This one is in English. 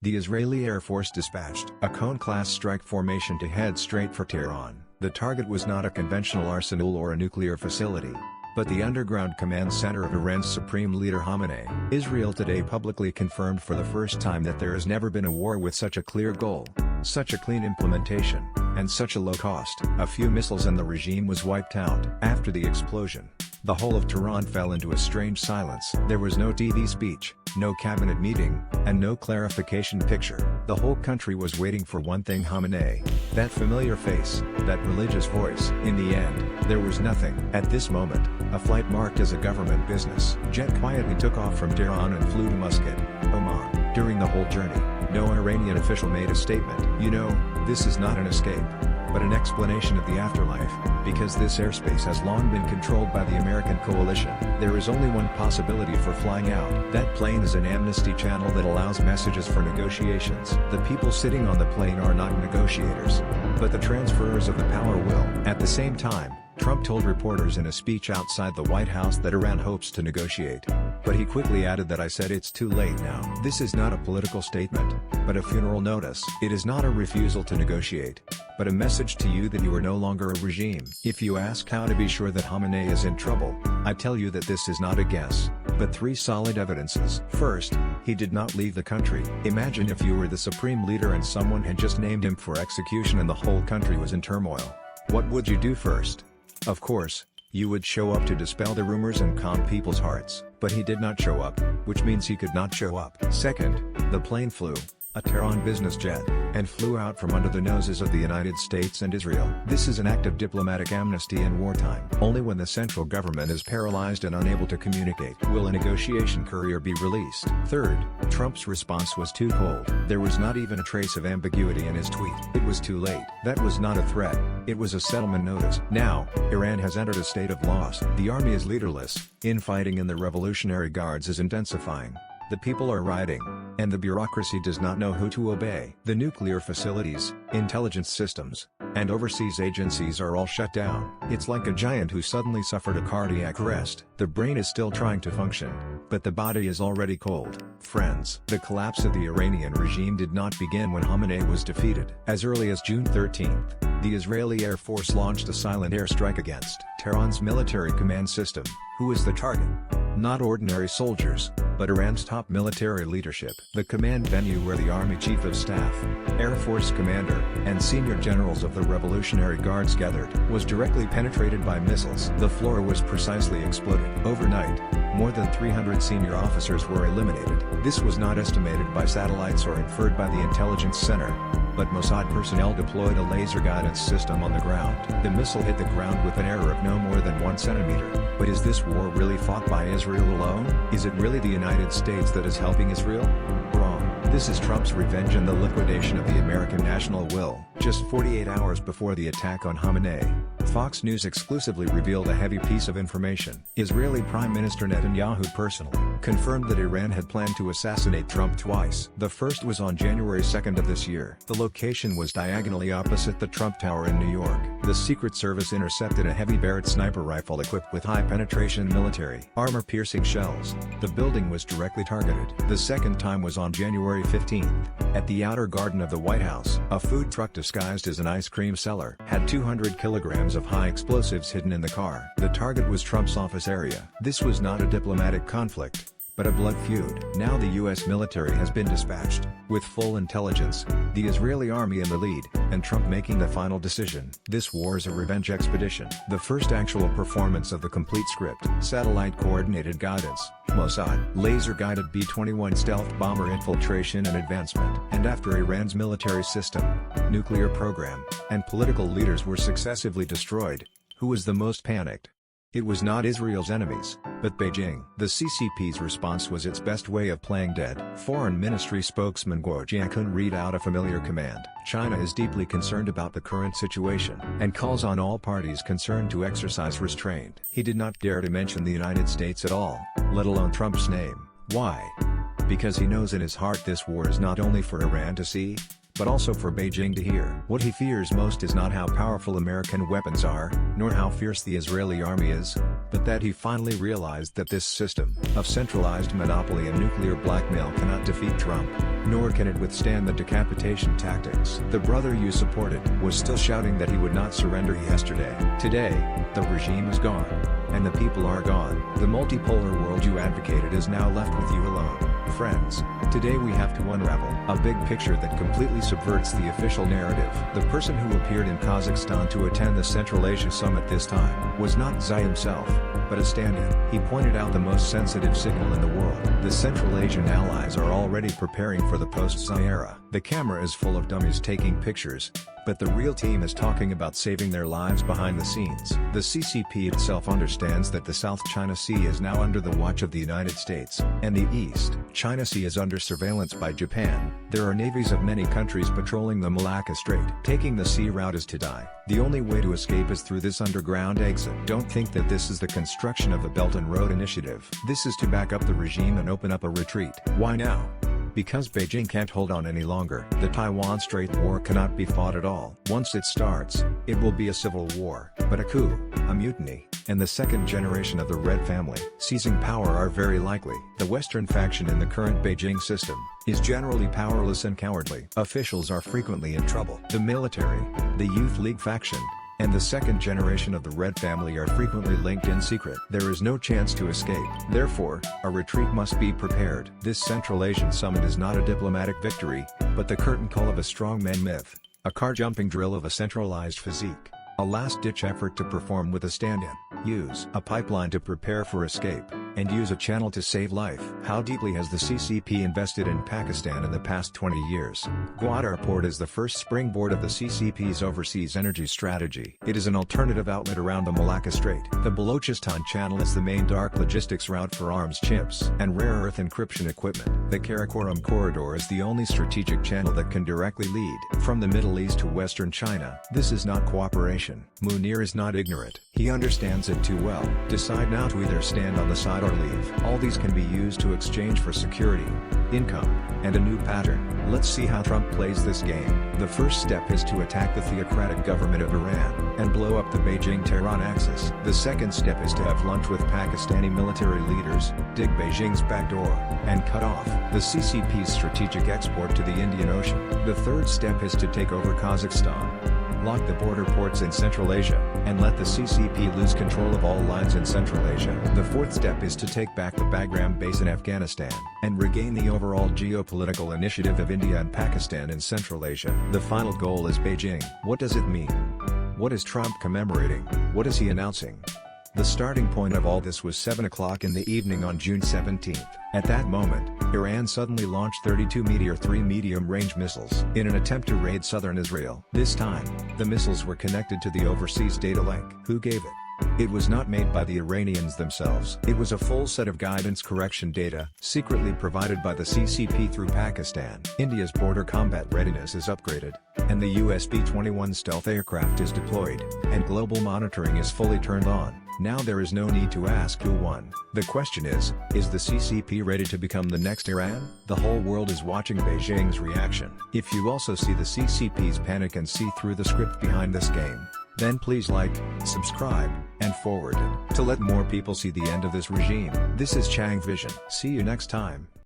The Israeli Air Force dispatched a Cone-class strike formation to head straight for Tehran. The target was not a conventional arsenal or a nuclear facility, but the underground command center of Iran's supreme leader Khamenei. Israel today publicly confirmed for the first time that there has never been a war with such a clear goal, such a clean implementation, and such a low cost. A few missiles and the regime was wiped out. After the explosion, the whole of Tehran fell into a strange silence. There was no TV speech, no cabinet meeting, and no clarification picture. The whole country was waiting for one thing: Khamenei. That familiar face, that religious voice. In the end, there was nothing. At this moment, a flight marked as a government business jet quietly took off from Tehran and flew to Muscat, Oman. During the whole journey, no Iranian official made a statement. You know, this is not an escape, but an explanation of the afterlife, because this airspace has long been controlled by the American coalition. There is only one possibility for flying out. That plane is an amnesty channel that allows messages for negotiations. The people sitting on the plane are not negotiators, but the transferers of the power will. At the same time, Trump told reporters in a speech outside the White House that Iran hopes to negotiate. But he quickly added that I said it's too late now. This is not a political statement, but a funeral notice. It is not a refusal to negotiate, but a message to you that you are no longer a regime. If you ask how to be sure that Khamenei is in trouble, I tell you that this is not a guess, but three solid evidences. First, he did not leave the country. Imagine if you were the supreme leader and someone had just named him for execution and the whole country was in turmoil. What would you do first? Of course, you would show up to dispel the rumors and calm people's hearts. But he did not show up, which means he could not show up. Second, the plane flew, a Tehran business jet, and flew out from under the noses of the United States and Israel. This is an act of diplomatic amnesty in wartime. Only when the central government is paralyzed and unable to communicate will a negotiation courier be released. Third, Trump's response was too cold. There was not even a trace of ambiguity in his tweet. It was too late. That was not a threat. It was a settlement notice. Now, Iran has entered a state of loss. The army is leaderless. Infighting in the Revolutionary Guards is intensifying. The people are rioting, and the bureaucracy does not know who to obey. The nuclear facilities, intelligence systems, and overseas agencies are all shut down. It's like a giant who suddenly suffered a cardiac arrest. The brain is still trying to function, but the body is already cold. Friends, the collapse of the Iranian regime did not begin when Khamenei was defeated. As early as June 13th, the Israeli Air Force launched a silent airstrike against Tehran's military command system. Who is the target? Not ordinary soldiers, but Iran's top military leadership. The command venue where the Army Chief of Staff, Air Force Commander, and senior generals of the Revolutionary Guards gathered, was directly penetrated by missiles. The floor was precisely exploded. Overnight, more than 300 senior officers were eliminated. This was not estimated by satellites or inferred by the intelligence center, but Mossad personnel deployed a laser guidance system on the ground. The missile hit the ground with an error of no more than 1 centimeter. But is this war really fought by Israel alone? Is it really the United States that is helping Israel? Wrong. This is Trump's revenge and the liquidation of the American national will. Just 48 hours before the attack on Khamenei, Fox News exclusively revealed a heavy piece of information. Israeli Prime Minister Netanyahu personally confirmed that Iran had planned to assassinate Trump twice. The first was on January 2nd of this year. The location was diagonally opposite the Trump Tower in New York. The Secret Service intercepted a heavy Barrett sniper rifle equipped with high-penetration military armor-piercing shells. The building was directly targeted. The second time was on January 15th, at the outer garden of the White House. A food truck disguised as an ice cream seller had 200 kilograms of high explosives hidden in the car. The target was Trump's office area. This was not a diplomatic conflict, but a blood feud. Now the U.S. military has been dispatched, with full intelligence, the Israeli army in the lead, and Trump making the final decision. This war is a revenge expedition. The first actual performance of the complete script. Satellite-coordinated guidance, Mossad, laser-guided B-21 stealth bomber infiltration and advancement. And after Iran's military system, nuclear program, and political leaders were successively destroyed, who was the most panicked? It was not Israel's enemies, but Beijing. The CCP's response was its best way of playing dead. Foreign Ministry spokesman Guo Jiakun read out a familiar command. China is deeply concerned about the current situation, and calls on all parties concerned to exercise restraint. He did not dare to mention the United States at all, let alone Trump's name. Why? Because he knows in his heart this war is not only for Iran to see, but also for Beijing to hear. What he fears most is not how powerful American weapons are, nor how fierce the Israeli army is, but that he finally realized that this system of centralized monopoly and nuclear blackmail cannot defeat Trump, nor can it withstand the decapitation tactics. The brother you supported was still shouting that he would not surrender yesterday. Today, the regime is gone, and the people are gone. The multipolar world you advocated is now left with you alone. Friends, today we have to unravel a big picture that completely subverts the official narrative. The person who appeared in Kazakhstan to attend the Central Asia summit this time was not Xi himself, but a stand-in. He pointed out the most sensitive signal in the world. The Central Asian allies are already preparing for the post-Xi era. The camera is full of dummies taking pictures, but the real team is talking about saving their lives behind the scenes. The CCP itself understands that the South China Sea is now under the watch of the United States, and the East China Sea is under surveillance by Japan. There are navies of many countries patrolling the Malacca Strait. Taking the sea route is to die. The only way to escape is through this underground exit. Don't think that this is the construction of the Belt and Road Initiative. This is to back up the regime and open up a retreat. Why now? Because Beijing can't hold on any longer. The Taiwan Strait War cannot be fought at all. Once it starts, it will be a civil war, but a coup, a mutiny, and the second generation of the Red family seizing power are very likely. The Western faction in the current Beijing system is generally powerless and cowardly. Officials are frequently in trouble. The military, the Youth League faction, and the second generation of the Red family are frequently linked in secret. There is no chance to escape. Therefore, a retreat must be prepared. This Central Asian summit is not a diplomatic victory, but the curtain call of a strongman myth, a car-jumping drill of a centralized physique, a last-ditch effort to perform with a stand-in. Use a pipeline to prepare for escape, and use a channel to save life. How deeply has the CCP invested in Pakistan in the past 20 years? Gwadar Port is the first springboard of the CCP's overseas energy strategy. It is an alternative outlet around the Malacca Strait. The Balochistan Channel is the main dark logistics route for arms chips and rare earth encryption equipment. The Karakoram Corridor is the only strategic channel that can directly lead from the Middle East to Western China. This is not cooperation. Munir is not ignorant. He understands it too well. Decide now to either stand on the side or leave. All these can be used to exchange for security, income, and a new pattern. Let's see how Trump plays this game. The first step is to attack the theocratic government of Iran and blow up the Beijing-Tehran axis. The second step is to have lunch with Pakistani military leaders, dig Beijing's backdoor, and cut off the CCP's strategic export to the Indian Ocean. The third step is to take over Kazakhstan, lock the border ports in Central Asia, and let the CCP lose control of all lines in Central Asia. The fourth step is to take back the Bagram base in Afghanistan, and regain the overall geopolitical initiative of India and Pakistan in Central Asia. The final goal is Beijing. What does it mean? What is Trump commemorating? What is he announcing? The starting point of all this was 7 o'clock in the evening on June 17. At that moment, Iran suddenly launched 32 Meteor 3 medium-range missiles in an attempt to raid southern Israel. This time, the missiles were connected to the overseas data link. Who gave it? It was not made by the Iranians themselves. It was a full set of guidance correction data, secretly provided by the CCP through Pakistan. India's border combat readiness is upgraded, and the US B-21 stealth aircraft is deployed, and global monitoring is fully turned on. Now there is no need to ask who won. The question is the CCP ready to become the next Iran? The whole world is watching Beijing's reaction. If you also see the CCP's panic and see through the script behind this game, then please like, subscribe, and forward it to let more people see the end of this regime. This is Chang Vision. See you next time.